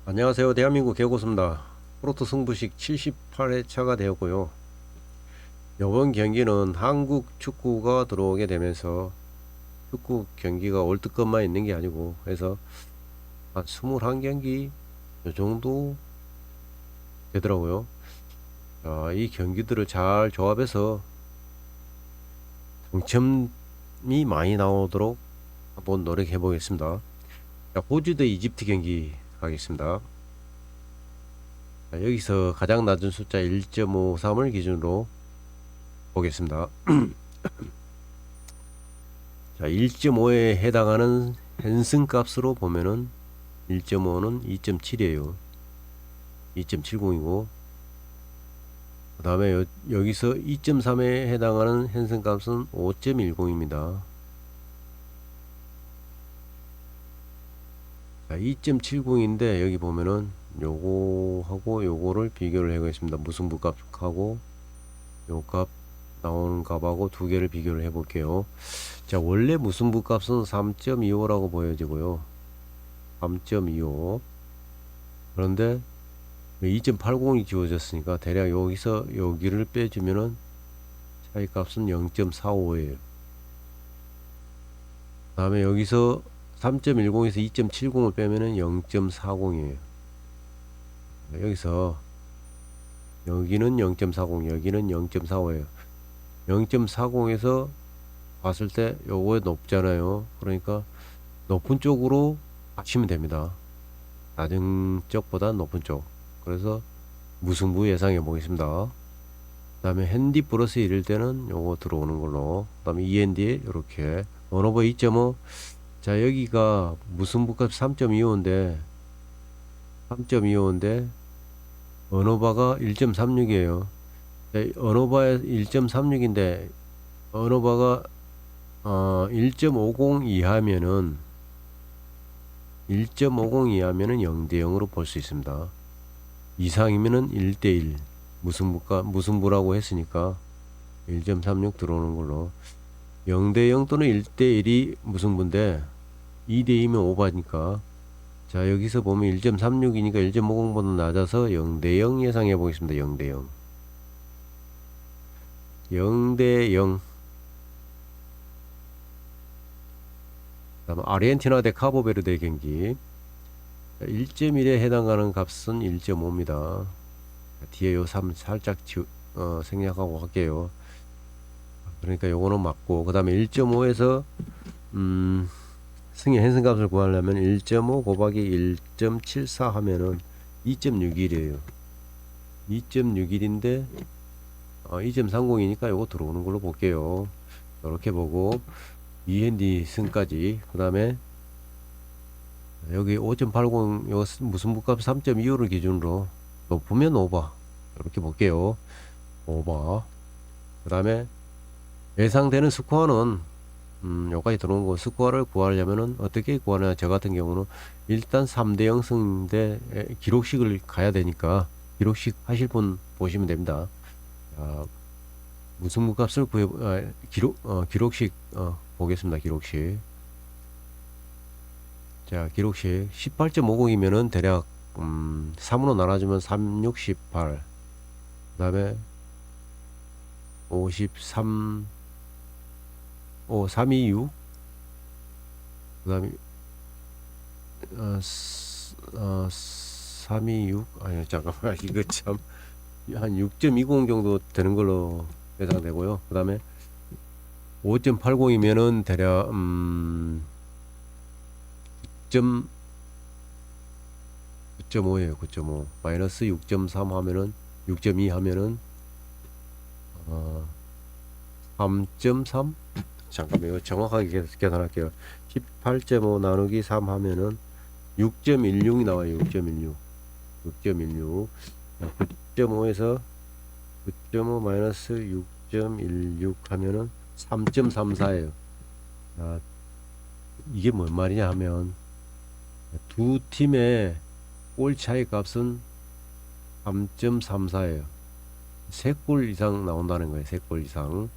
안녕하세요. 대한민국 개고수입니다. 프로토 승부식 78회차가 되었고요. 이번 경기는 한국 축구가 들어오게 되면서 축구 경기가 월드컵만 있는 게 아니고 해서 한 21경기 이 정도 되더라고요. 이 경기들을 잘 조합해서 당첨이 많이 나오도록 한번 노력해 보겠습니다. 호주 대 이집트 경기 가겠습니다. 여기서 가장 낮은 숫자 1.53을 기준으로 보겠습니다. 자, 1.5에 해당하는 현승 값으로 보면은 1.5는 2.7이에요. 2.70이고 그 다음에 여기서 2.3에 해당하는 현승 값은 5.10입니다. 자, 2.70인데 여기 보면은 요거하고 요거를 비교를 해보겠습니다. 무승부 값하고 요 값 나오는 값하고 두 개를 비교를 해 볼게요. 자, 원래 무승부 값은 3.25라고 보여지고요. 3.25. 그런데 2.80이 지워졌으니까 대략 여기서 여기를 빼주면은 차이 값은 0.45예요. 그 다음에 여기서 3.10에서 2.70을 빼면은 0.40이에요. 여기서 여기는 0.40, 여기는 0.45예요. 0.40에서 봤을 때 요거에 높잖아요. 그러니까 높은 쪽으로 하시면 됩니다. 낮은 쪽보다 높은 쪽. 그래서 무승부 예상해 보겠습니다. 그 다음에 핸디 플러스 1일 때는 요거 들어오는 걸로. 그 다음에 END 이렇게 원오버 2.5. 자, 여기가 무승부값 3.25인데 3.25인데 언어바가 1.36이에요. 언어바에 1.36인데 언어바가 1.50 이하면은 1.50 이하면은 0대 0으로 볼 수 있습니다. 이상이면은 1대 1. 무승부라고 했으니까 1.36 들어오는 걸로. 0대 0 또는 1대 1이 무승부인데 2대 2면 오바니까. 자, 여기서 보면 1.36이니까 1.50보다 낮아서 0대 0 예상해 보겠습니다. 0대 0. 0대 0. 다음 아르헨티나 대 카보베르데 경기. 1.1에 해당하는 값은 1.5입니다. 뒤에 요 3 살짝 생략하고 할게요. 그러니까 요거는 맞고, 그 다음에 1.5에서 승의 현승값을 구하려면 1.5 곱하기 1.74 하면은 2.61이에요. 2.61인데 2.30이니까 요거 들어오는 걸로 볼게요. 이렇게 보고 END 승까지. 그 다음에 여기 5.80 요 무승부값 3.25를 기준으로 높으면 오버 이렇게 볼게요. 오버. 그 다음에 예상되는 스코어는 여기까지 들어온 거. 스코어를 구하려면은 어떻게 구하냐. 저 같은 경우는 일단 3대 0 승인데 기록식을 가야 되니까 기록식 하실 분 보시면 됩니다. 무승부 값을 기록식 보겠습니다. 기록식. 자, 기록식 18.50이면은 대략 3으로 나눠주면 3, 6, 18. 그 다음에 53, 3, 2, 6. 그 다음에 3, 2, 6. 아니, 잠깐만. 이거 참 한 6.20 정도 되는 걸로 예상되고요. 그 다음에 5.80이면은 대략 9.5예요. 9.5 마이너스 6.3 하면은 6.2 하면은 3.3. 잠깐만요. 정확하게 계산할게요. 18.5 나누기 3 하면은 6.16이 나와요. 6.16. 9.5에서 9.5 마이너스 6.16 하면은 3.34예요. 이게 뭔 말이냐 하면 두 팀의 골 차이 값은 3.34예요. 3골 이상 나온다는 거예요. 3골 이상.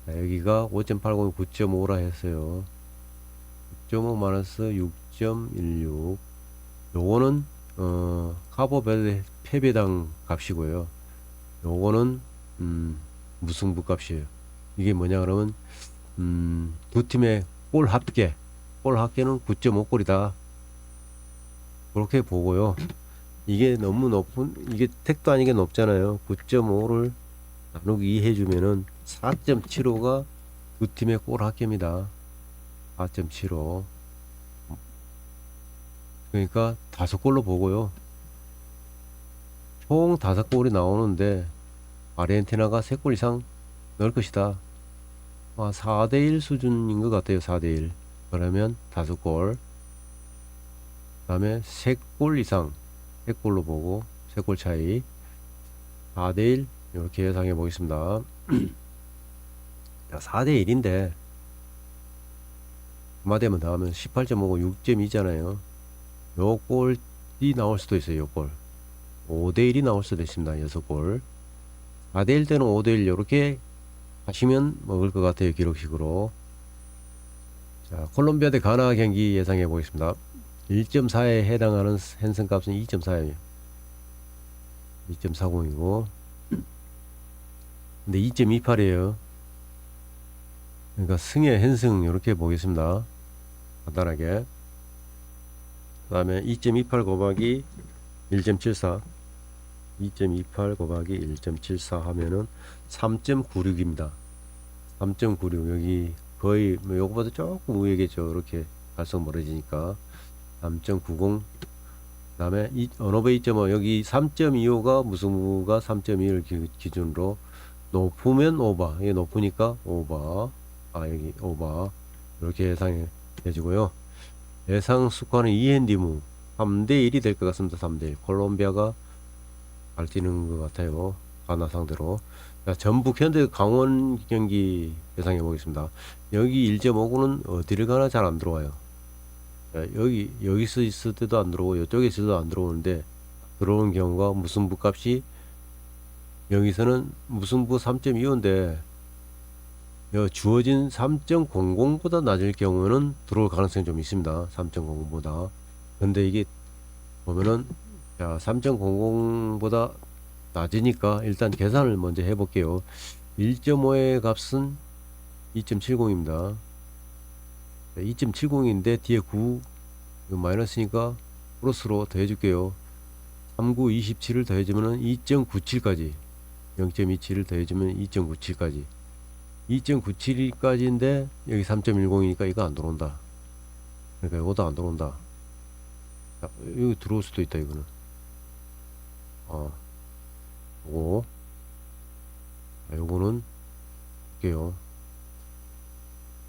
자, 여기가 5.80이 9.5라 했어요. 9.5 마이너스 6.16. 요거는 카보베 패배당 값이고요. 요거는 무승부 값이에요. 이게 뭐냐 그러면 두 팀의 골 합계는 9.5골이다. 그렇게 보고요. 이게 너무 높은, 이게 택도 아니게 높잖아요. 9.5를 나누기 2 해주면은 4.75가 두 팀의 골 합계입니다. 4.75. 그러니까 5골로 보고요. 총 5골이 나오는데 아르헨티나가 3골 이상 넣을 것이다. 4대1 수준인 것 같아요. 4대1. 그러면 5골. 그 다음에 3골 이상. 3골로 보고 3골 차이. 4대1 이렇게 예상해 보겠습니다. 4대1인데 마대면 다음은 18.5고 6.2잖아요. 요 골이 나올 수도 있어요. 요 골. 5대1이 나올 수도 있습니다. 6골. 4대1 때는 5대1 이렇게 하시면 먹을 것 같아요. 기록식으로. 자, 콜롬비아 대 가나 경기 예상해 보겠습니다. 1.4에 해당하는 핸슨 값은 2.4예요. 2.40이고 근데 2.28이에요. 그러니까 승의 핸승 이렇게 보겠습니다. 간단하게. 그 다음에 2.28 곱하기 1.74 2.28 곱하기 1.74 하면은 3.96입니다. 3.96 여기 거의 뭐 요거보다 조금 위에겠죠. 이렇게 갈수록 멀어지니까 3.90 그 다음에 언어베 2.5 여기 3.25가 무승부가 3.2를 기준으로 높으면 오버 이게 높으니까 오버 여기 오버 이렇게 예상해 주고요. 예상 스코어는 이엔디무 3대1이 될 것 같습니다. 3대1 콜롬비아가 잘 뛰는 것 같아요. 가나 상대로. 자, 전북 현대 강원 경기 예상해 보겠습니다. 여기 1.5구는 어디를 가나 잘 안 들어와요. 자, 여기서 있을 때도 안 들어오고 이쪽에 있을 때도 안 들어오는데 들어오는 경우가 무승부 값이 여기서는 무승부 3.25인데 주어진 3.00보다 낮을 경우는 들어올 가능성이 좀 있습니다. 3.00보다. 근데 이게 보면은 자 3.00보다 낮으니까 일단 계산을 먼저 해볼게요. 1.5의 값은 2.70입니다. 2.70인데 뒤에 9 마이너스니까 플러스로 더해줄게요. 39, 27을 더해주면 2.97까지 0.27을 더해주면 2.97까지 2.97까지인데 여기 3.10이니까 이거 안 들어온다. 그러니까 이것도 안 들어온다. 자, 여기 들어올 수도 있다. 이거는 요거는 볼게요.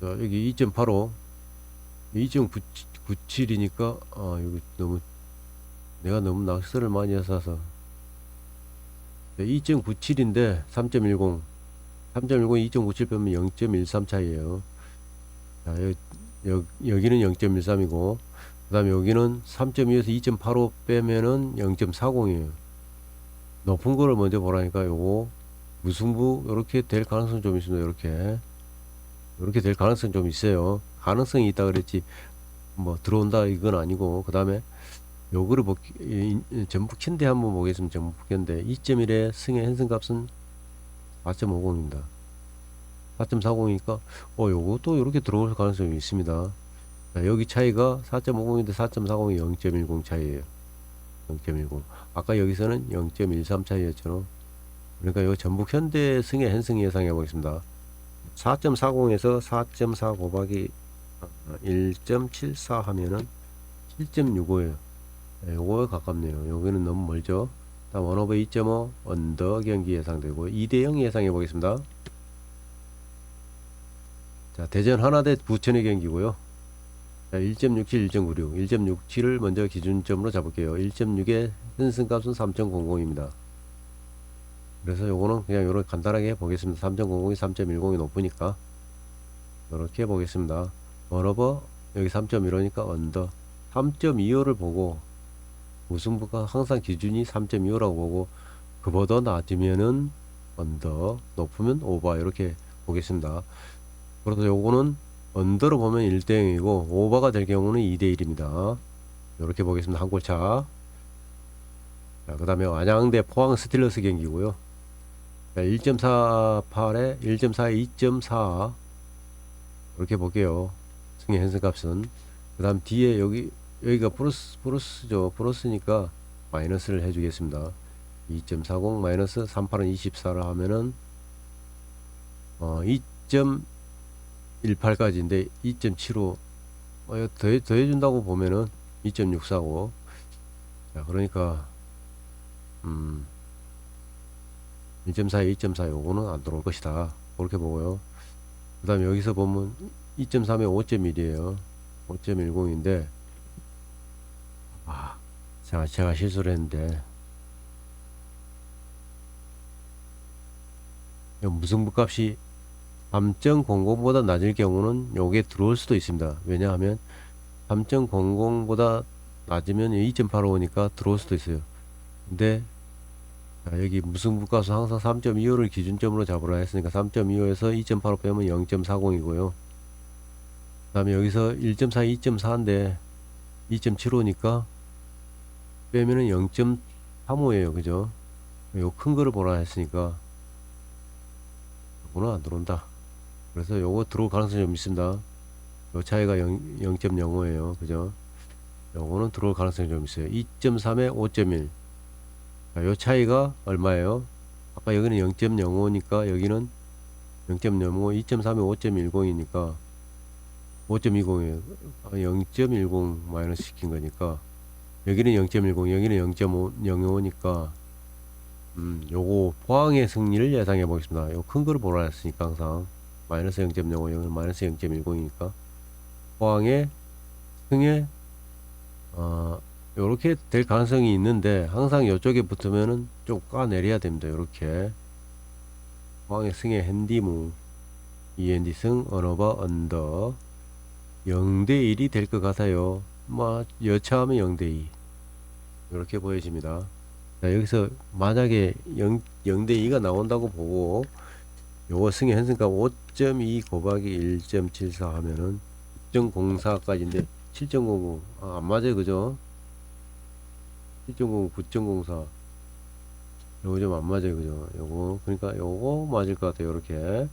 자, 여기 2.85 2.97이니까 여기 너무 내가 너무 낚시를 많이 해서 2.97인데 3.10 2.97 빼면 0.13 차이에요. 자, 여기는 0.13이고 그 다음에 여기는 3.2에서 2.85 빼면은 0.40이에요. 높은 거를 먼저 보라니까 요거 무승부 이렇게 될 가능성 좀 있습니다. 이렇게 될 가능성 좀 있어요. 가능성이 있다 그랬지 뭐 들어온다 이건 아니고 그 다음에 요거를 전북 현대 한번 보겠습니다. 전북 현대 2.1의 승의 핸슨값은 4.50입니다. 4.40이니까 요것도 이렇게 들어올 가능성이 있습니다. 자, 여기 차이가 4.50인데 4.40이 0.10 차이에요. 0.10. 아까 여기서는 0.13 차이였죠. 그러니까 요 전북 현대 승의 핸승 예상해 보겠습니다. 4.40에서 4.4 곱하기 1.74 하면은 7.65예요. 요거에 가깝네요. 여기는 너무 멀죠. 다음 원오버 2.5 언더 경기 예상되고 2대0 예상해 보겠습니다. 자, 대전 하나대 부천의 경기고요. 자, 1.67 1.96 1.67을 먼저 기준점으로 잡을게요. 1.6의 현승값은 3.00입니다. 그래서 요거는 그냥 요렇게 간단하게 보겠습니다. 3.00이 3.10이 높으니까 이렇게 해보겠습니다. 원오버 여기 3.15니까 언더 3.25를 보고 무승부가 항상 기준이 3.25라고 보고 그보다 낮으면은 언더 높으면 오버 이렇게 보겠습니다. 그래서 요거는 언더로 보면 1대0이고 오버가 될 경우는 2대1입니다. 이렇게 보겠습니다. 한 골차. 자, 그 다음에 안양대 포항 스틸러스 경기고요. 1.48에 1.4에 2.4 이렇게 볼게요. 승의 현승값은. 그 다음 뒤에 여기가 플러스죠. 플러스니까 마이너스를 해주겠습니다. 2.40 마이너스 38은 24라 하면은 2.18까지인데 2.75 더해준다고 보면은 2.645. 자, 그러니까 1.4에 2.4 요거는 안 들어올 것이다. 그렇게 보고요. 그 다음에 여기서 보면 2.3에 5.1이에요. 5.10인데 제가 실수를 했는데 무승부값이 3.00보다 낮을 경우는 요게 들어올 수도 있습니다. 왜냐하면 3.00보다 낮으면 2.85니까 들어올 수도 있어요. 근데 자, 여기 무승부값은 항상 3.25를 기준점으로 잡으라 했으니까 3.25에서 2.85 빼면 0.40이고요. 그 다음에 여기서 1.4, 2.4인데 2.75니까 빼면은 0.35예요. 그죠? 요 큰 거를 보라 했으니까 요거는 안 들어온다. 그래서 요거 들어올 가능성이 좀 있습니다. 요 차이가 0.05예요. 그죠? 요거는 들어올 가능성이 좀 있어요. 2.3에 5.1. 자, 요 차이가 얼마예요? 아까 여기는 0.05니까 여기는 0.05, 2.3에 5.10이니까 5.20이에요. 0.10 마이너스 시킨 거니까 여기는 0.10, 여기는 0.05니까 요거 포항의 승리를 예상해 보겠습니다. 요 큰 거를 보라 했으니까 항상 마이너스 0.05, 여기는 마이너스 0.10이니까 포항의 승에 요렇게 될 가능성이 있는데 항상 요쪽에 붙으면은 좀 까내려야 됩니다. 요렇게 포항의 승의 핸디무 END 승 언어바 언더 0대1이 될 것 같아요. 여차하면 0대2 이렇게 보여집니다. 자, 여기서 만약에 0대2가 나온다고 보고 요거 승의 현승값 5.2 곱하기 1.74 하면은 9.04까지인데 7.00 안 맞아요. 그죠? 7.00 9.04 요거 좀 안 맞아요. 그죠? 요거 그러니까 요거 맞을 것 같아요. 이렇게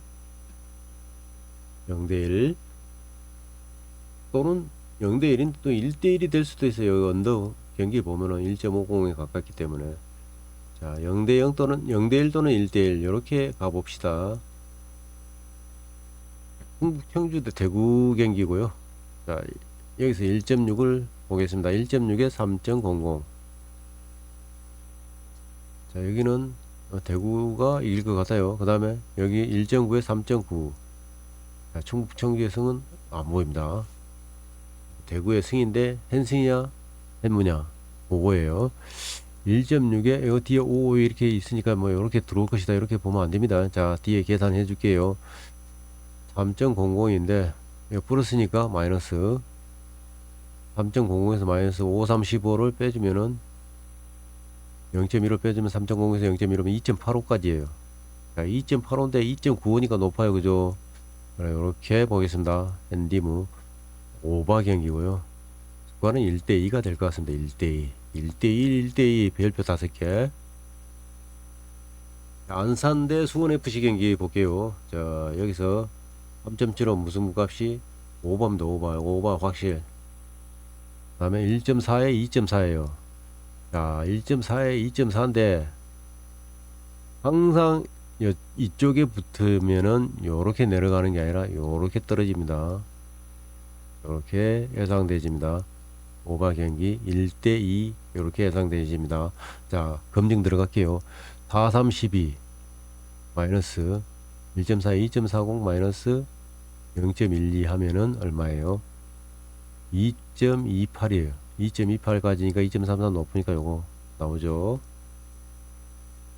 0대1 또는 0대1인 또 1대1이 될 수도 있어요. 여기 언더 경기 보면은 1.50에 가깝기 때문에 자 0대0 또는 0대1 또는 1대1 이렇게 가봅시다. 충북 청주대 대구 경기고요. 자 여기서 1.6을 보겠습니다. 1.6에 3.00. 자 여기는 대구가 이길 것 같아요. 그 다음에 여기 1.9에 3.9. 자, 충북 청주의 승은 안 보입니다. 대구의 승인데 hen승이냐 hen무냐 그거예요. 1.6에 요 뒤에 5 이렇게 있으니까 뭐 이렇게 들어올 것이다 이렇게 보면 안 됩니다. 자 뒤에 계산해 줄게요. 3.00인데 이거 플러스니까 마이너스 3.00에서 마이너스 5, 3, 15를 빼주면은 0.15 빼주면 3.0에서 0.15면 2.85까지예요. 자 2.85인데 2.95니까 높아요. 그죠? 이렇게 보겠습니다. 엔디무 오바 경기고요. 스코어는 1대2가 될 것 같습니다. 1대2 1대1 1대2 별표 5개. 안산대 수원FC 경기 볼게요. 자 여기서 3.75 무승부값이 5범도 오바 확실. 그 다음에 1.4에 2.4에요 자 1.4에 2.4인데 항상 이쪽에 붙으면은 요렇게 내려가는 게 아니라 요렇게 떨어집니다. 요렇게 예상되집니다. 오바 경기 1대2 요렇게 예상되집니다. 자 검증 들어갈게요. 4, 3, 12 마이너스 1.4, 2.40 마이너스 0.12 하면은 얼마예요? 2.28이에요. 2.28까지니까 2.33 높으니까 요거 나오죠.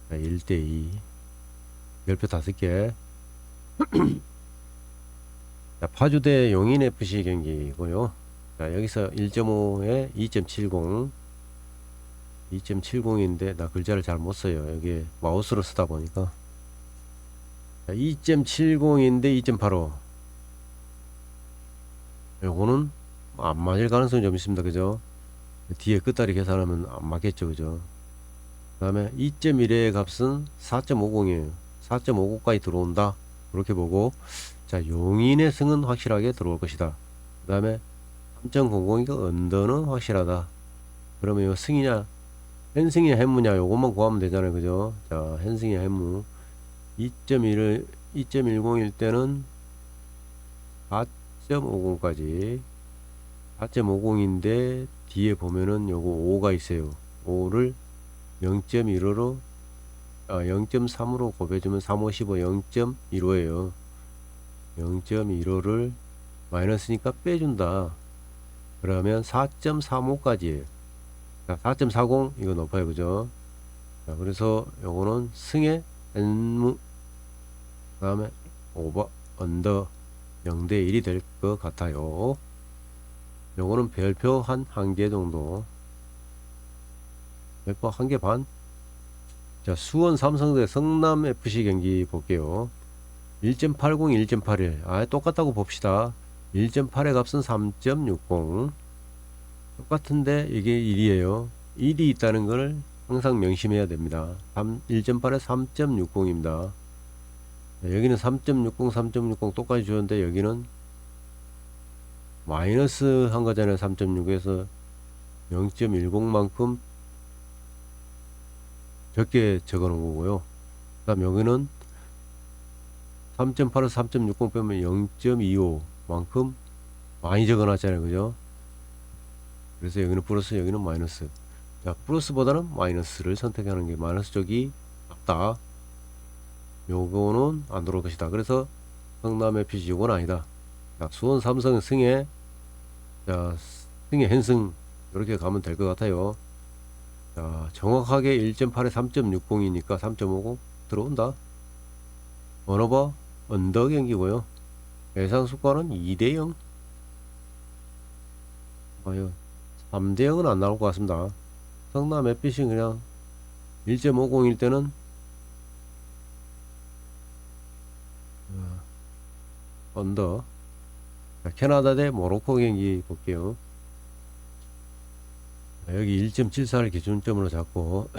자, 1대2 별표 5개. 자, 파주대 용인FC 경기고요. 자, 여기서 1.5에 2.70 2.70인데 나 글자를 잘 못 써요. 여기 마우스로 쓰다 보니까 2.70인데 2.85 요거는 안 맞을 가능성이 좀 있습니다. 그죠? 뒤에 끝다리 계산하면 안 맞겠죠. 그죠? 그 다음에 2.1의 값은 4.50이에요. 4.50까지 들어온다. 그렇게 보고, 자, 용인의 승은 확실하게 들어올 것이다. 그 다음에 3.00이니까 언더는 확실하다. 그러면 이거 승이냐, 현승이냐 현무냐, 요것만 구하면 되잖아요. 그죠? 자, 현승이냐 현무. 2.10일 때는 4.50까지. 4.50인데, 뒤에 보면은 요거 5가 있어요. 5를 0.15로 0.3으로 곱해주면 3, 5, 15, 0.15예요. 0.15를 마이너스니까 빼준다. 그러면 4.35까지예요. 자, 4.40 이거 높아요. 그죠? 자, 그래서 요거는 승의 N무, 그 다음에 오버 언더 0대 1이 될 것 같아요. 요거는 별표 한 개 정도, 별표 한 개 반. 자, 수원 삼성대 성남 FC 경기 볼게요. 1.80, 1.81. 똑같다고 봅시다. 1.8의 값은 3.60. 똑같은데 이게 1이에요. 1이 있다는 걸 항상 명심해야 됩니다. 1.8에 3.60입니다. 여기는 3.60, 3.60 똑같이 주었는데 여기는 마이너스 한 거잖아요. 3.6에서 0.10만큼 적게 적어 놓은 거고요. 그 다음 여기는 3.8에서 3.60 빼면 0.25만큼 많이 적어 놨잖아요. 그죠? 그래서 여기는 플러스, 여기는 마이너스. 자, 플러스보다는 마이너스를 선택하는 게 마이너스 쪽이 낫다. 요거는 안 들어올 것이다. 그래서 성남 FC 요건 아니다. 자, 수원 삼성 승에, 자, 승의 현승 이렇게 가면 될 것 같아요. 자, 정확하게 1.8에 3.60이니까 3.50 들어온다. 원오버 언더 경기고요. 예상 수가는 2대0. 아유, 3대0은 안 나올 것 같습니다. 성남 FC 그냥 1.50일 때는 언더. 자, 캐나다 대 모로코 경기 볼게요. 자, 여기 1.74를 기준점으로 잡고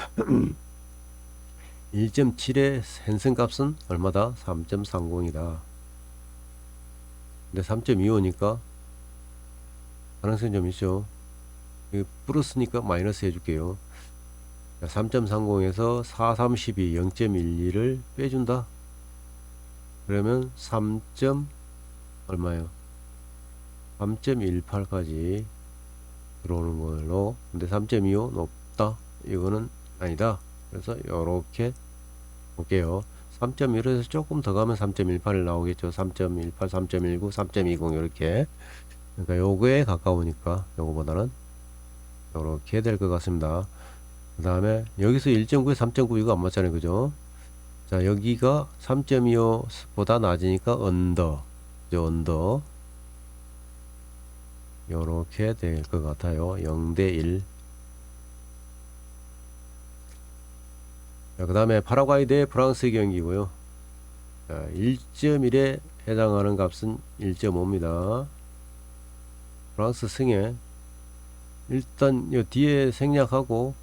1.7의 현승 값은 얼마다? 3.30이다. 근데 3.25니까 가능성이 좀 있죠. 플러스니까 마이너스 해줄게요. 3.30에서 4, 32, 0.12를 빼준다. 그러면 3. 얼마요? 3.18까지 들어오는 걸로. 근데 3.25 높다. 이거는 아니다. 그래서 이렇게 볼게요. 3.1에서 조금 더 가면 3.18 나오겠죠. 3.18, 3.19, 3.20 이렇게. 그러니까 요거에 가까우니까 요거보다는 이렇게 될 것 같습니다. 그 다음에 여기서 1.9에 3.9 이거 안 맞잖아요. 그죠? 자, 여기가 3.25보다 낮으니까 언더. 그죠? 언더. 요렇게 될 것 같아요. 0대 1. 자, 그 다음에 파라과이 대 프랑스 경기고요. 자, 1.1에 해당하는 값은 1.5입니다. 프랑스 승에 일단 요 뒤에 생략하고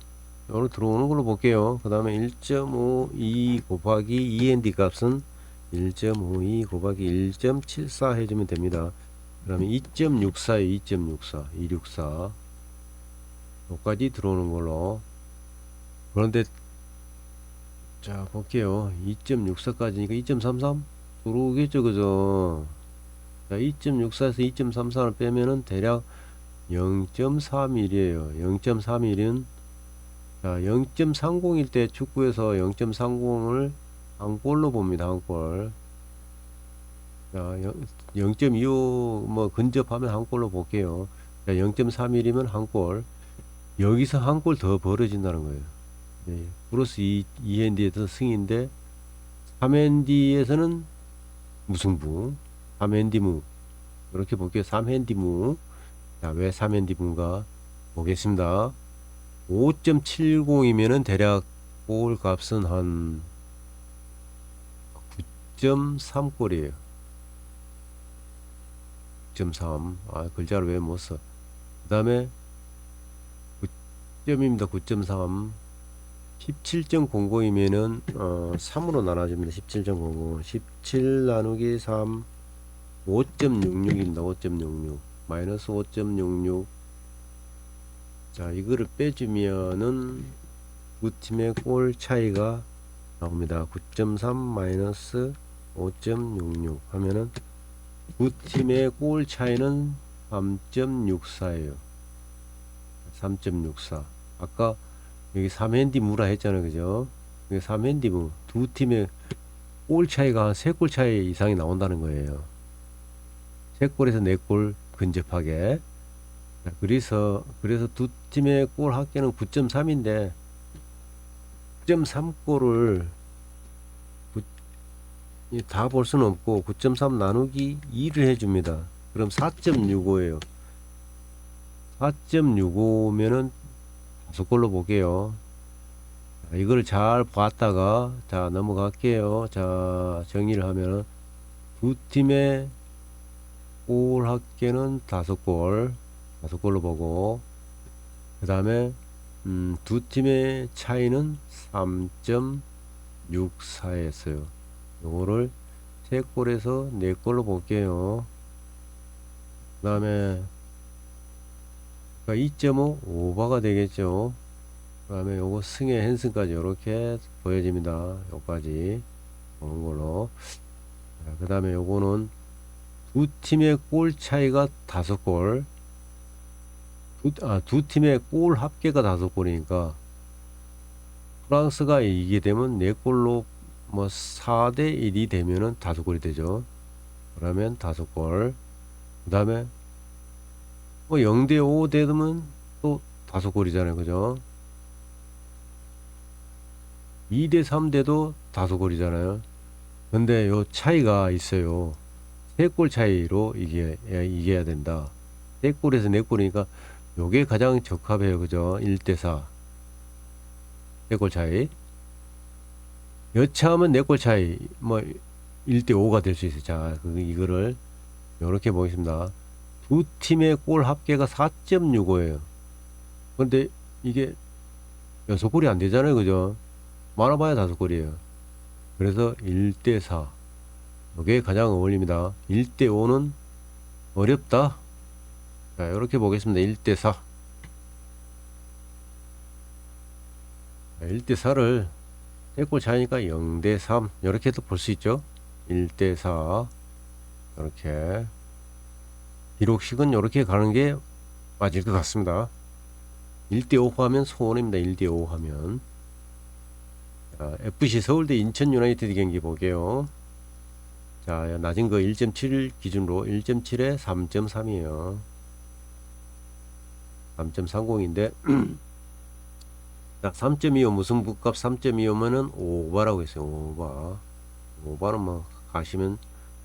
요로 들어오는 걸로 볼게요. 그 다음에 1.52 곱하기 END 값은 1.52 곱하기 1.74 해주면 됩니다. 그러면 2.64에 2.64, 264 여기까지 들어오는 걸로. 그런데 자 볼게요. 2.64까지니까 2.33 들어오겠죠. 그죠? 자, 2.64에서 2.33을 빼면은 대략 0.31이에요. 0.31은 자, 0.30일 때 축구에서 0.30을 한 골로 봅니다. 한 골. 자, 0.25 뭐 근접하면 한 골로 볼게요. 자, 0.31이면 한 골. 여기서 한 골 더 벌어진다는 거예요. 네, 플러스 2핸디에서 승인데 3핸디에서는 무승부. 3핸디무. 이렇게 볼게요. 3핸디무. 자, 왜 3핸디무인가 보겠습니다. 5.70이면은 대략 골 값은 한 9.3골이에요. 9.3. 글자를 왜 못 써? 그 다음에 9점입니다. 9.3. 17.00이면은 3으로 나눠집니다. 17.00 17 나누기 3 5.66입니다. 5.66 마이너스 5.66. 자, 이거를 빼주면은 두 팀의 골 차이가 나옵니다. 9.3 마이너스 5.66 하면은 두 팀의 골 차이는 3.64예요. 3.64. 아까 여기 3핸디 무라 했잖아요. 그죠? 여기 3핸디 무. 두 팀의 골 차이가 한 3골 차이 이상이 나온다는 거예요. 3골에서 4골 근접하게. 그래서 두 팀의 골 합계는 9.3인데 9.3골을 다 볼 수는 없고 9.3 나누기 2를 해줍니다. 그럼 4.65예요. 4.65면은 5골로 볼게요. 이걸 잘 봤다가 자 넘어갈게요. 자 정리를 하면 두 팀의 골 합계는 5골로 보고 그 다음에 두 팀의 차이는 3.64였어요. 요거를 3골에서 4골로 볼게요. 그 다음에 2.5 오버가 되겠죠. 그 다음에 요거 승의 헨슨까지 이렇게 보여집니다. 요까지 보는 걸로. 그 다음에 요거는 두 팀의 골 차이가 5골. 두 팀의 골 합계가 5골이니까 프랑스가 이기게 되면 4골로 뭐 4대 1이 되면은 5골이 되죠. 그러면 5골. 그 다음에 뭐 0대 5 되면 또 5골이잖아요. 그죠? 2대 3 돼도 5골이잖아요. 근데 요 차이가 있어요. 3골 차이로 이겨야 된다. 3골에서 4골이니까 요게 가장 적합해요. 그죠? 1대 4. 4골 차이. 여차하면 4골 차이. 뭐 1대 5가 될 수 있어요. 자, 이거를 요렇게 보겠습니다. 두 팀의 골 합계가 4.65예요. 근데 이게 6골이 안 되잖아요. 그죠? 많아봐야 5골이에요. 그래서 1대 4. 이게 가장 어울립니다. 1대 5는 어렵다. 자, 이렇게 보겠습니다. 1대 4. 1대 4를 3골 차이니까 0대 3. 이렇게도 볼 수 있죠. 1대 4. 이렇게. 기록식은 이렇게 가는 게 맞을 것 같습니다. 1대 5 하면 손해입니다. 1대 5 하면. 자, FC 서울대 인천 유나이티드 경기 볼게요. 자, 낮은 거 1.7 기준으로 1.7에 3.3이에요. 3.30인데 3.25 무슨 부값 3.25면은 오버라고 했어요. 오버는 뭐 가시면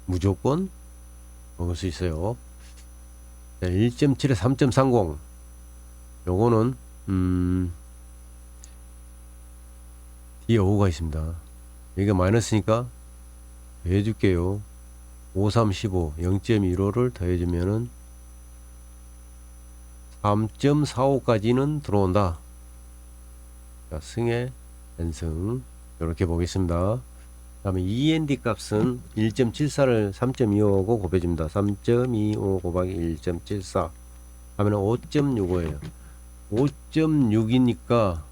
무조건 먹을 수 있어요. 1.7에 3.30 요거는 뒤에 5가 있습니다. 여기가 마이너스니까 더해줄게요. 5, 3, 15 0.15를 더해주면은 3.45까지는 들어온다. 자, 승의 연승 이렇게 보겠습니다. 다음에 END 값은 1.74를 3.25하고 곱해줍니다. 3.25 곱하기 1.74 하면 5.65예요. 5.6이니까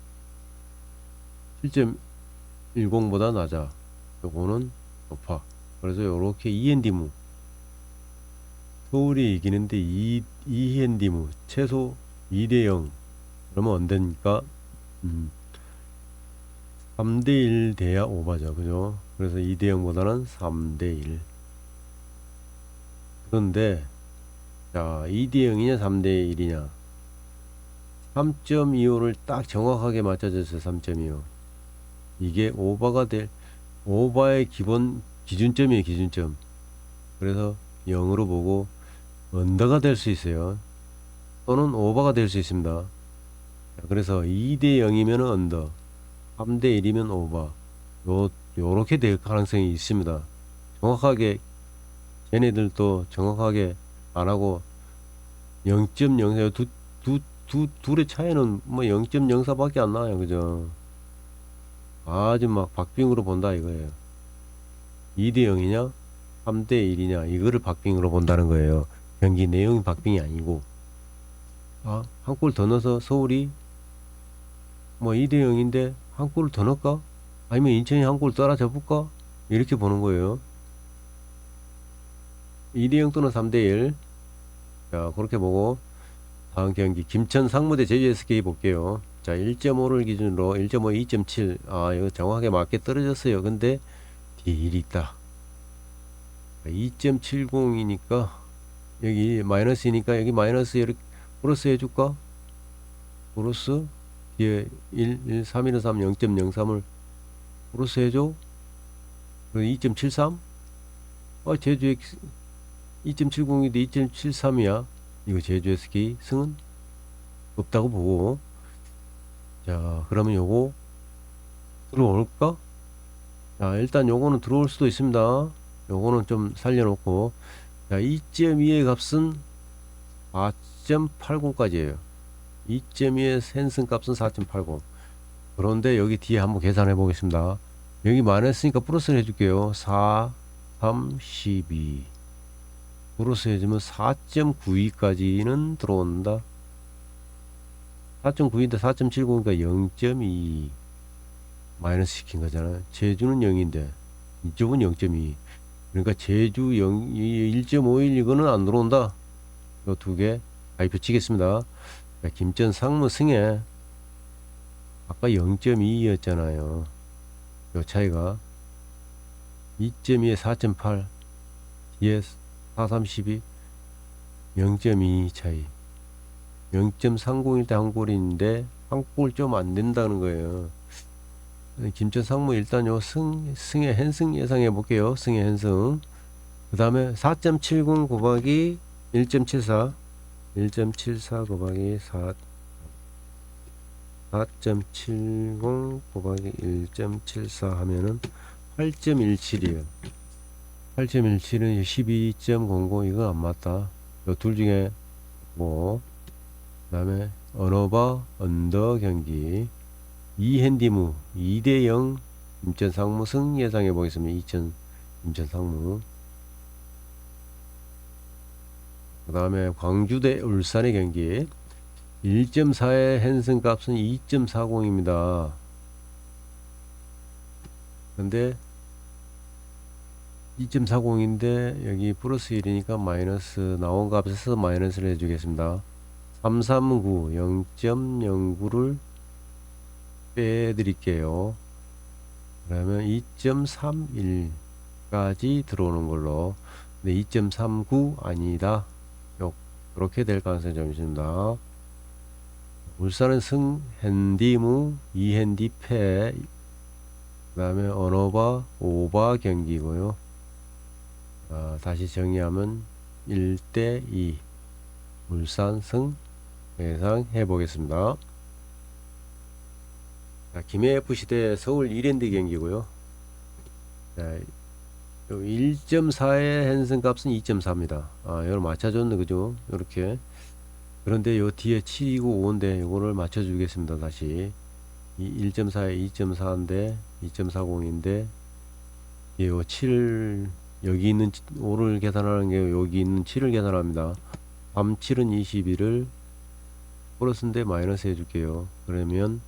7.10보다 낮아. 요거는 높아. 그래서 요렇게 END무 서울이 이기는데 END무 최소 2대 0 그러면 안 되니까 3대 1 돼야 오바죠. 그죠? 그래서 2대 0보다는 3대 1. 그런데 자, 2대 0이냐 3대 1이냐 3.25를 딱 정확하게 맞춰줬어요. 3.25 이게 오바의 기준점이에요. 기준점. 그래서 0으로 보고 언더가 될 수 있어요. 또는 오버가 될 수 있습니다. 그래서 2대 0이면 언더 3대 1이면 오버 요렇게 될 가능성이 있습니다. 정확하게 쟤네들도 정확하게 안하고 0.04 둘의 차이는 뭐 0.04 밖에 안 나와요. 그죠? 아주 막 박빙으로 본다 이거예요. 2대 0이냐 3대 1이냐 이거를 박빙으로 본다는 거예요. 경기 내용이 박빙이 아니고, 한 골 더 넣어서 서울이 뭐 2대 0인데 한 골을 더 넣을까? 아니면 인천이 한 골 따라잡을까? 이렇게 보는 거예요. 2대 0 또는 3대 1. 자, 그렇게 보고 다음 경기 김천 상무대 제주 SK 볼게요. 자, 1.5를 기준으로 1.5, 2.7. 이거 정확하게 맞게 떨어졌어요. 근데 딜이 있다. 2.70이니까 여기 마이너스이니까 여기 마이너스 이렇게 플러스 해줄까? 플러스 뒤에 1, 3, 1, 3, 0.03을 플러스 해줘. 그리고 2.73? 제주 2.70인데 2.73이야. 이거 제주 SK 승은 없다고 보고. 자, 그러면 요거 들어올까? 자, 일단 요거는 들어올 수도 있습니다. 요거는 좀 살려놓고. 자, 2.2의 값은 4.80까지예요. 2.2의 센슨 값은 4.80. 그런데 여기 뒤에 한번 계산해 보겠습니다. 여기 마이너스니까 플러스를 해줄게요. 4, 3, 12. 플러스 해주면 4.92까지는 들어온다. 4.9인데 4.70이니까 0.2 마이너스 시킨 거잖아요. 제주는 0인데 이쪽은 0.2. 그러니까 제주 0, 1.51 이거는 안 들어온다. 요 두 개 가입표 치겠습니다. 자, 김천 상무 승에 아까 0.2였잖아요. 요 차이가 2.2에 4.8 뒤에 4, 3, 12 0.2 차이. 0.30일 때 한 골인데 한 골 좀 안 된다는 거예요. 김천 상무 일단 요 승의 현승 예상해 볼게요. 승의 현승. 그 다음에 4.70 곱하기 1.74 1.74 곱하기 4.70 곱하기 1.74 하면은 8.17이에요. 8.17은 12.00 이거 안 맞다. 요 둘 중에 뭐, 그 다음에 언어바 언더 경기 이핸디무 2대 0 인천 상무 승 예상해 보겠습니다. 인천 상무. 그 다음에 광주 대 울산의 경기 1.4의 핸슨 값은 2.40입니다. 근데 2.40인데 여기 플러스 1이니까 마이너스 나온 값에서 마이너스를 해주겠습니다. 339 0.09를 빼드릴게요. 그러면 2.31까지 들어오는 걸로. 근데 2.39 아니다. 이렇게 될 가능성이 좀 있습니다. 울산은 승 핸디무 2핸디 패. 그 다음에 언어바 오바 경기고요. 다시 정리하면 1대 2 울산 승 예상해 보겠습니다. 김해FC 대 서울 이랜드 경기고요. 1.4의 핸슨 값은 2.4입니다. 이걸 맞춰줬네, 그죠? 이렇게. 그런데 요 뒤에 7이고 5인데 요거를 맞춰주겠습니다. 다시 1.4에 2.4인데 2.40인데 요 7, 여기 있는 5를 계산하는 게 여기 있는 7을 계산합니다. 3, 7은 21을 플러스인데 마이너스 해줄게요. 그러면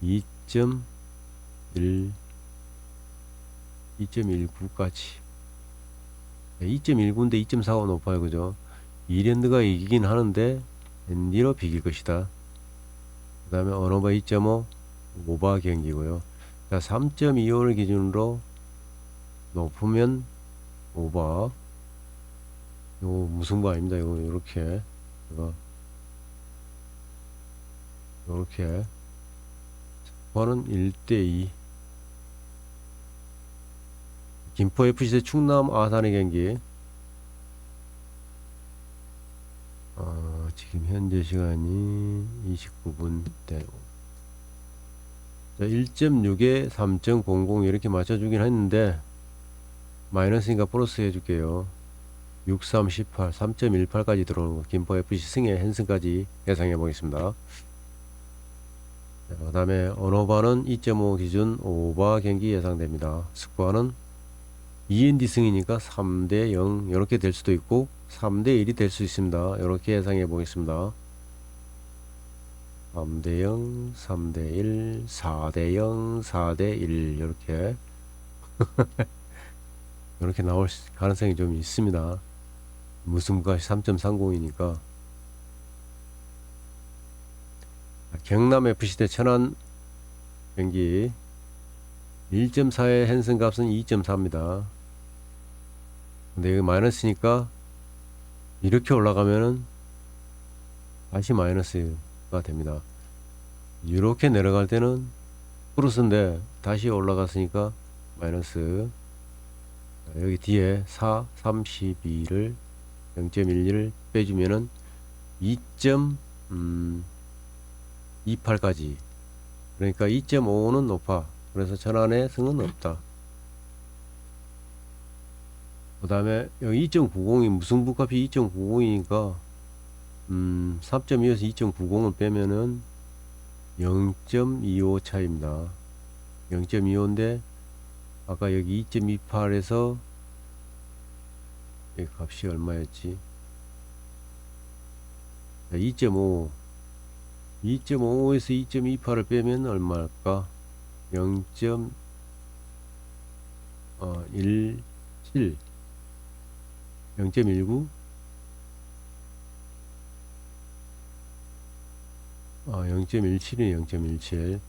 2.19까지 2.19인데 2.45 높아요. 그죠? 이랜드가 이기긴 하는데 앤디로 비길 것이다. 그 다음에 언어바 2.5 오바 경기고요. 자, 3.25를 기준으로 높으면 오바. 이거 무승부 아닙니다. 이거 이렇게 이렇게 번은 1대2 김포FC 대 충남 아산의 경기. 지금 현재 시간이 29분대. 1.6에 3.00 이렇게 맞춰주긴 했는데 마이너스니까 플러스 해줄게요. 6, 3, 18, 3.18까지 들어오는 거. 김포FC 승의 핸슨까지 예상해 보겠습니다. 그 다음에 언어바는 2.5 기준 오바 경기 예상됩니다. 스코어는 END 승이니까 3대 0 이렇게 될 수도 있고 3대 1이 될 수 있습니다. 이렇게 예상해 보겠습니다. 3대 0, 3대 1, 4대 0, 4대 1 이렇게 나올 가능성이 좀 있습니다. 무승부가 3.30이니까. 경남 FC 대 천안 경기 1.4의 핸슨 값은 2.4입니다. 근데 여기 마이너스니까 이렇게 올라가면은 다시 마이너스가 됩니다. 이렇게 내려갈 때는 플러스인데 다시 올라갔으니까 마이너스. 여기 뒤에 4, 32를 0.11을 빼주면은 2.28까지. 그러니까 2.5는 높아. 그래서 천안의 승은 없다. 그 다음에 여기 2.90이 무승부값이 2.90이니까 3.2에서 2.90을 빼면은 0.25 차이입니다. 0.25인데 아까 여기 2.28에서 여기 값이 얼마였지? 2.5 2.55에서 2.28을 빼면 얼마일까? 0.17 0.19 0.17이 0.17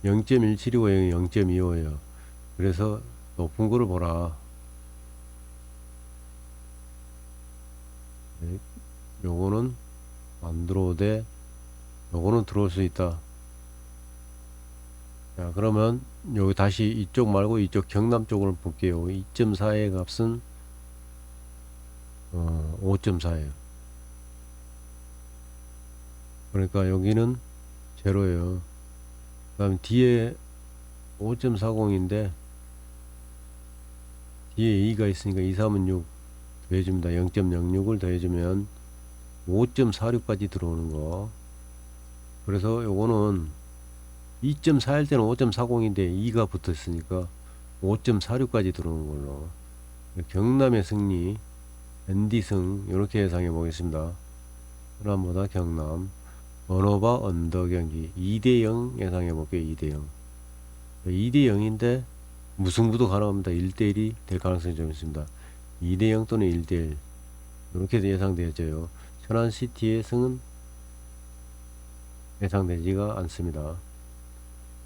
0.17이고 여기 0.25예요. 그래서 높은 거를 보라. 네, 요거는 안 들어오되 요거는 들어올 수 있다. 자, 그러면 여기 다시 이쪽 말고 이쪽 경남 쪽을 볼게요. 2.4의 값은 5.4예요. 그러니까 여기는 제로예요. 그 다음 뒤에 5.40인데 뒤에 2가 있으니까 2, 3은 6 더해줍니다. 0.06을 더해주면 5.46까지 들어오는 거. 그래서 요거는 2.4일 때는 5.40인데 2가 붙어 있으니까 5.46까지 들어오는 걸로. 경남의 승리, ND승 이렇게 예상해 보겠습니다. 호남보다 경남. 언어바 언더 경기 2대 0 예상해 볼게요. 2대 0. 2대 0인데 무승부도 가능합니다. 1대 1이 될 가능성이 좀 있습니다. 2대 0 또는 1대 1 이렇게 예상되어져요. 천안시티의 승은 예상되지가 않습니다.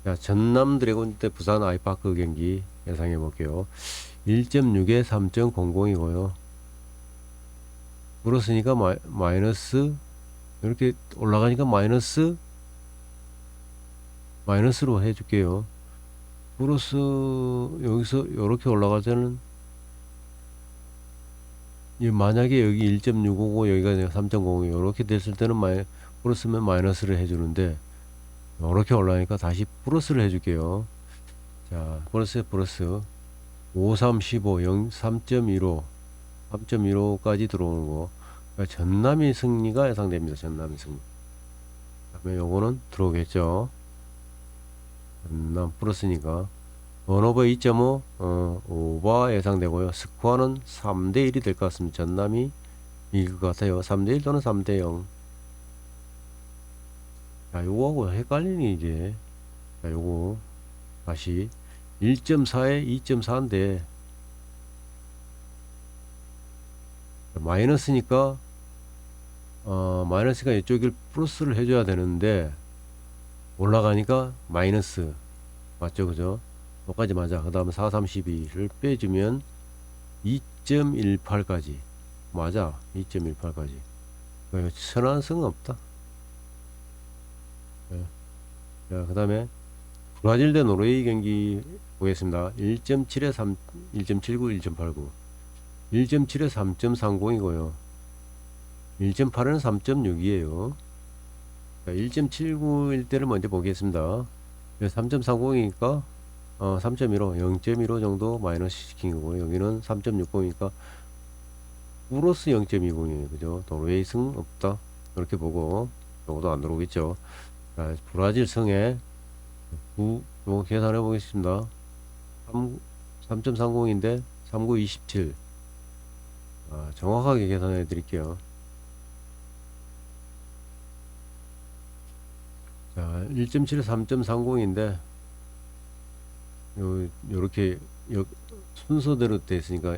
자, 전남 드래곤 대 부산 아이파크 경기 예상해 볼게요. 1.6에 3.00이고요. 플러스니까 마이너스 이렇게 올라가니까 마이너스로 해줄게요. 플러스 여기서 이렇게 올라갈 때는 만약에 여기 1.655 여기가 3.05 이렇게 됐을 때는 플러스면 마이너스를 해주는데 이렇게 올라가니까 다시 플러스를 해줄게요. 자, 플러스 5, 3, 15, 0, 3.15 3.15까지 들어오는 거. 그러니까 전남의 승리가 예상됩니다. 전남의 승리. 그다음에 요거는 들어오겠죠. 전남 플러스니까 원오버 2.5 오버 예상되고요. 스코어는 3대 1이 될 것 같습니다. 전남이 이길 것 같아요. 3대 1 또는 3대 0. 자, 요거하고 헷갈리니 이게. 자, 요거 다시 1.4에 2.4인데 마이너스니까 마이너스가 이쪽을 플러스를 해줘야 되는데 올라가니까 마이너스 맞죠? 그죠? 여기까지 맞아. 그 다음에 4, 32를 빼주면 2.18까지 맞아. 2.18까지 천안승은 없다. 네. 자, 그 다음에 브라질 대 노르웨이 경기 보겠습니다. 1.7에 3, 1.79, 1.89 1.7에 3.30이고요 1.8에는 3.6이에요 1.79일 때를 먼저 보겠습니다. 3.30이니까 3.15 0.15 정도 마이너스 시킨 거고 여기는 3.60이니까 플러스 0.20이에요. 그죠? 노르웨이 승 없다 이렇게 보고 요것도 안 들어오겠죠. 자, 브라질 승에 계산해 보겠습니다. 3.30인데 3927. 정확하게 계산해 드릴게요. 자, 1.7 3.30인데 요렇게 순서대로 돼 있으니까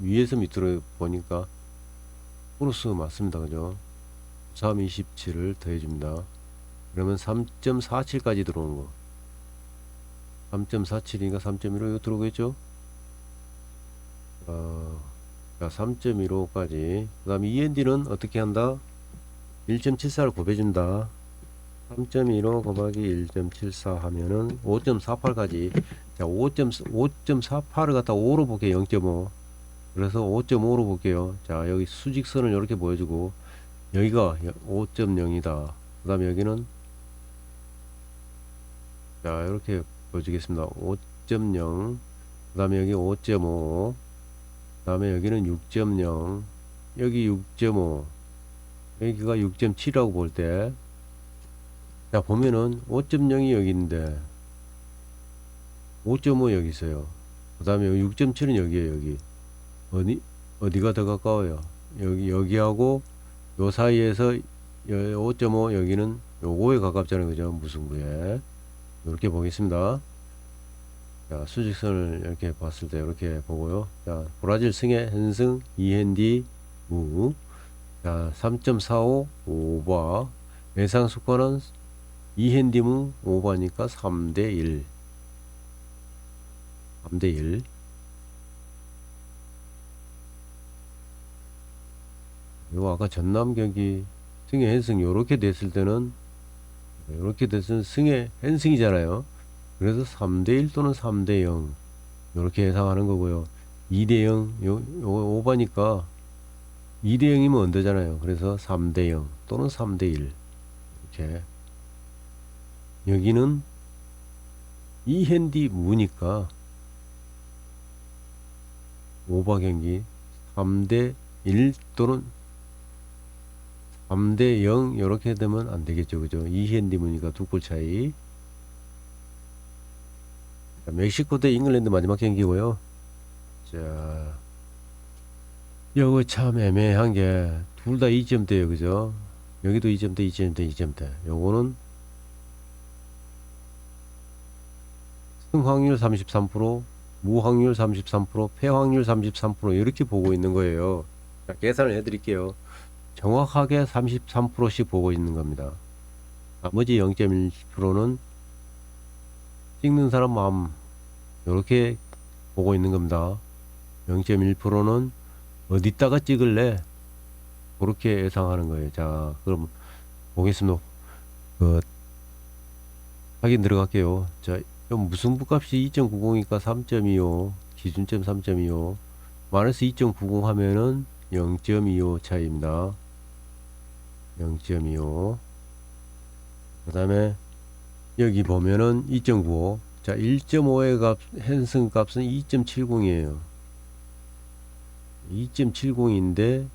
위에서 밑으로 보니까 플러스 맞습니다. 그죠? 327을 더해줍니다. 그러면 3.47까지 들어오는 거. 3.47이니까 3.15 이거 들어오겠죠? 자, 3.15까지. 그 다음에 END는 어떻게 한다? 1.74를 곱해준다. 3.15 곱하기 1.74 하면은 5.48까지. 자, 5.48을 갖다 5로 볼게요. 0.5. 그래서 5.5로 볼게요. 자, 여기 수직선을 이렇게 보여주고, 여기가 5.0이다. 그 다음에 여기는, 자, 이렇게 보여주겠습니다. 5.0. 그 다음에 여기 5.5. 그 다음에 여기는 6.0. 여기 6.5. 여기가 6.7이라고 볼 때, 자, 보면은 5.0이 여기 있는데 5.5 여기 있어요. 그 다음에 6.7은 여기에요. 여기 어디가 더 가까워요? 여기하고 요 사이에서 5.5 여기는 요거에 가깝잖아요. 그죠? 무승부에. 이렇게 보겠습니다. 자, 수직선을 이렇게 봤을 때 이렇게 보고요. 자, 브라질 승의 현승 이핸디 무. 자, 3.45 오버. 예상 스코어는 이핸디무 오버니까 3대1. 3대1. 요 아까 전남 경기 승의 헨승 요렇게 됐을 때는 요렇게 됐을 승의 헨승이잖아요. 그래서 3대1 또는 3대0 요렇게 예상하는 거고요. 2대0 요 오버니까 2대0이면 언더잖아요. 그래서 3대0 또는 3대1 이렇게. 여기는 이핸디 무니까 오버 경기 3대1 또는 3대0 이렇게 되면 안 되겠죠. 그죠? 이핸디 무니까 두 골 차이. 자, 멕시코 대 잉글랜드 마지막 경기고요. 자, 이거 참 애매한 게 둘 다 2점대예요. 그죠? 여기도 2점대, 2점대, 2점대. 요거는 승 확률 33%, 무 확률 33%, 패 확률 33% 이렇게 보고 있는 거예요. 자, 계산을 해 드릴게요. 정확하게 33%씩 보고 있는 겁니다. 나머지 0.1%는 찍는 사람 마음 이렇게 보고 있는 겁니다. 0.1%는 어디다가 찍을래? 그렇게 예상하는 거예요. 자, 그럼 보겠습니다. 그 확인 들어갈게요. 자, 무승부 값이 2.90이니까 3.25 기준점 3.25 마이너스 2.90 하면은 0.25 차이입니다. 0.25. 그 다음에 여기 보면은 2.95. 자, 1.5의 값 현승 값은 2.70이에요. 2.70인데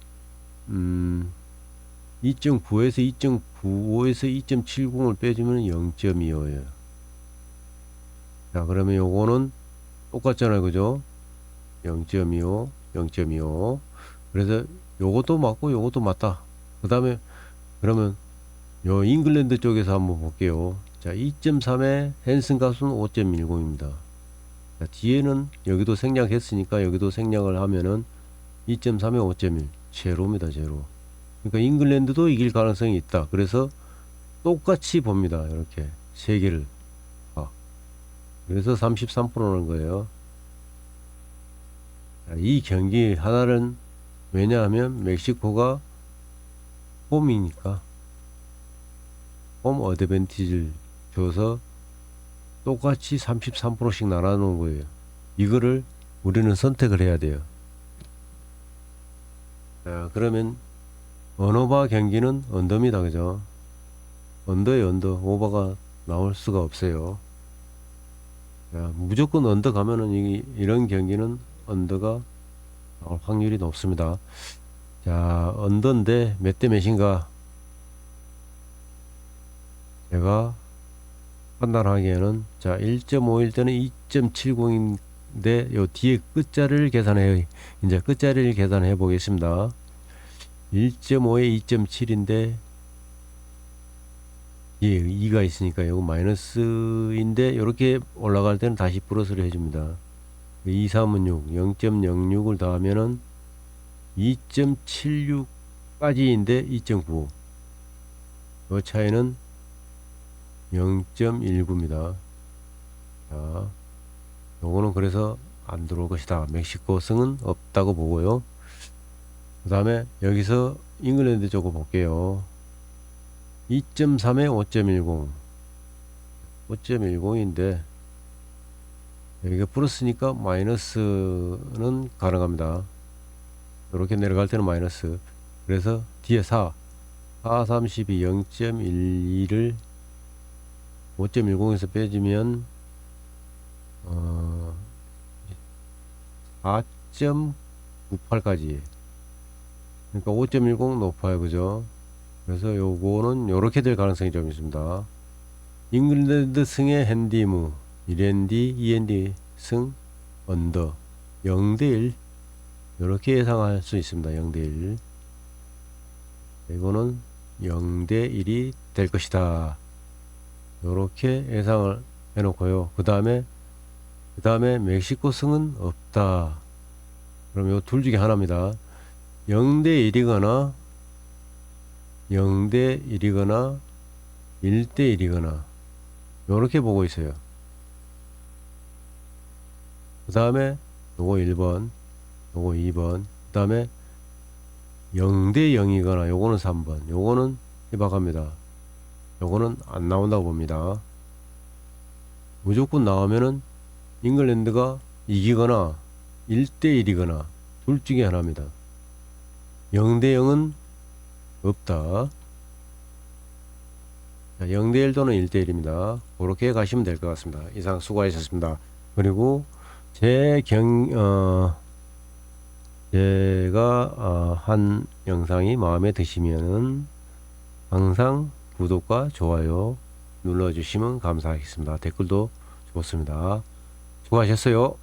2.9에서 2.95에서 2.70을 빼주면 0.25예요. 자, 그러면 요거는 똑같잖아요. 그죠? 0.25, 0.25. 그래서 요것도 맞고 요것도 맞다. 그 다음에 그러면 요 잉글랜드 쪽에서 한번 볼게요. 자, 2.3의 헨슨 값은 5.10입니다. 자, 뒤에는 여기도 생략했으니까 여기도 생략을 하면은 2.3에 5.1 제로입니다. 제로. 그러니까 잉글랜드도 이길 가능성이 있다. 그래서 똑같이 봅니다. 이렇게 세 개를. 그래서 33%는 거예요. 자, 이 경기 하나는 왜냐하면 멕시코가 홈이니까 홈 어드밴티지를 줘서 똑같이 33%씩 나눠놓은 거예요. 이거를 우리는 선택을 해야 돼요. 자, 그러면 언어바 경기는 언더입니다. 그죠? 언더에 언더, 오버가 나올 수가 없어요. 자, 무조건 언더 가면은 이런 경기는 언더가 나올 확률이 높습니다. 자, 언더인데 몇 대 몇인가? 제가 판단하기에는 자 1.5일 때는 2.70인데 요 뒤에 끝자리를 계산해 이제 끝자리를 계산해 보겠습니다. 1.5에 2.7인데 예, 2가 있으니까 이거 마이너스인데 이렇게 올라갈 때는 다시 플러스를 해줍니다. 2, 3은 6, 0.06을 더하면은 2.76까지인데 2.95. 이 차이는 0.19입니다. 자, 요거는 그래서 안 들어올 것이다. 멕시코 승은 없다고 보고요. 그 다음에 여기서 잉글랜드 쪽을 볼게요. 2.3에 5.10. 5.10인데 여기가 플러스니까 마이너스는 가능합니다. 이렇게 내려갈 때는 마이너스. 그래서 뒤에 4 32 0.12를 5.10에서 빼주면 4.98까지. 그러니까 5.10 높아요, 그죠? 그래서 요거는 요렇게 될 가능성이 좀 있습니다. 잉글랜드 승의 핸디무, 1핸디, 2핸디 승 언더 0대1 요렇게 예상할 수 있습니다. 0대1 이거는 0대1이 될 것이다. 요렇게 예상을 해놓고요. 그 다음에 멕시코 승은 없다. 그럼 요 둘 중에 하나입니다. 0대1이거나 0대1이거나 1대1이거나 요렇게 보고 있어요. 그 다음에 요거 1번, 요거 2번, 그 다음에 0대0이거나 요거는 3번, 요거는 희박합니다. 요거는 안 나온다고 봅니다. 무조건 나오면은 잉글랜드가 이기거나 1대1이거나 둘 중에 하나입니다. 0대0은 없다. 0대1 또는 1대1입니다. 그렇게 가시면 될 것 같습니다. 이상 수고하셨습니다. 그리고 제가 한 영상이 마음에 드시면은 항상 구독과 좋아요 눌러주시면 감사하겠습니다. 댓글도 좋습니다. 수고하셨어요.